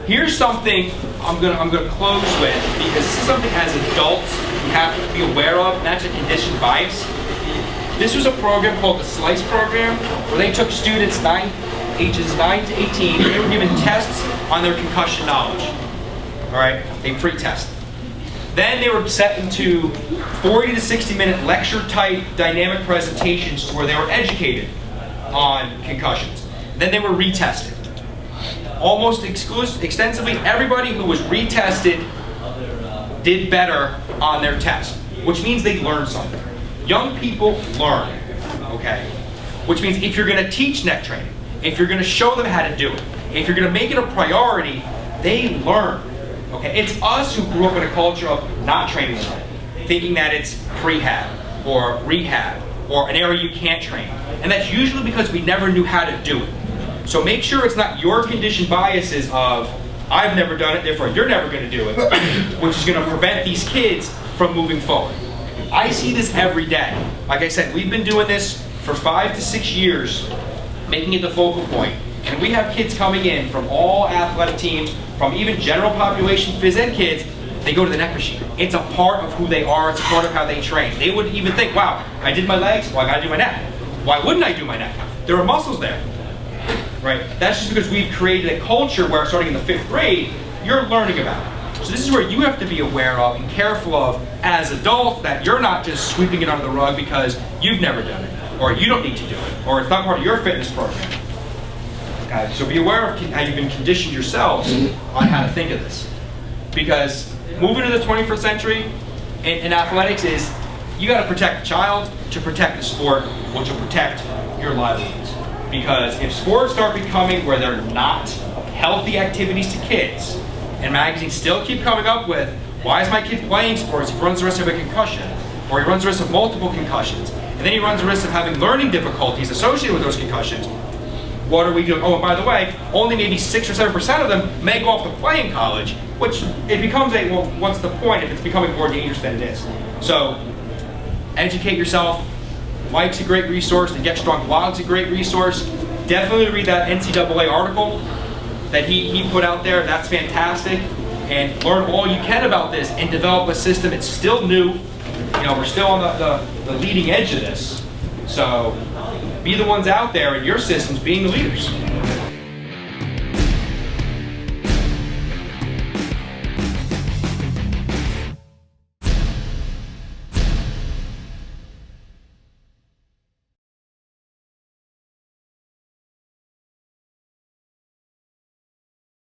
Here's something I'm gonna close with, because this is something as adults we have to be aware of, and that's a conditioned bias. This was a program called the SLICE program, where they took students ages 9 to 18, and they were given tests on their concussion knowledge. All right, they pre-test. Then they were set into 40 to 60-minute lecture-type dynamic presentations where they were educated on concussions. Then they were retested. Almost extensively, everybody who was retested did better on their test, which means they learned something. Young people learn, okay? Which means if you're gonna teach neck training, if you're gonna show them how to do it, if you're gonna make it a priority, they learn, okay? It's us who grew up in a culture of not training them, thinking that it's prehab or rehab or an area you can't train. And that's usually because we never knew how to do it. So make sure it's not your conditioned biases of, I've never done it, therefore you're never gonna do it, which is gonna prevent these kids from moving forward. I see this every day. Like I said, we've been doing this for 5 to 6 years, making it the focal point. And we have kids coming in from all athletic teams, from even general population phys ed kids, they go to the neck machine. It's a part of who they are, it's a part of how they train. They wouldn't even think, wow, I did my legs, well I gotta do my neck. Why wouldn't I do my neck? There are muscles there. Right? That's just because we've created a culture where starting in the 5th grade, you're learning about it. So this is where you have to be aware of and careful of as adults, that you're not just sweeping it under the rug because you've never done it, or you don't need to do it, or it's not part of your fitness program. Okay? So be aware of how you've been conditioned yourselves on how to think of this. Because moving to the 21st century in athletics is, you got to protect the child to protect the sport, which will protect your livelihoods. Because if sports start becoming where they're not healthy activities to kids, and magazines still keep coming up with, why is my kid playing sports if he runs the risk of a concussion, or he runs the risk of multiple concussions, and then he runs the risk of having learning difficulties associated with those concussions, what are we doing? Oh, and by the way, only maybe 6 or 7% of them may go off to play in college, which it becomes a, well, what's the point if it's becoming more dangerous than it is? So, educate yourself. Mike's a great resource. The Get Strong blog's a great resource. Definitely read that NCAA article that he put out there. That's fantastic. And learn all you can about this and develop a system. It's still new. You know, we're still on the leading edge of this. So be the ones out there in your systems being the leaders.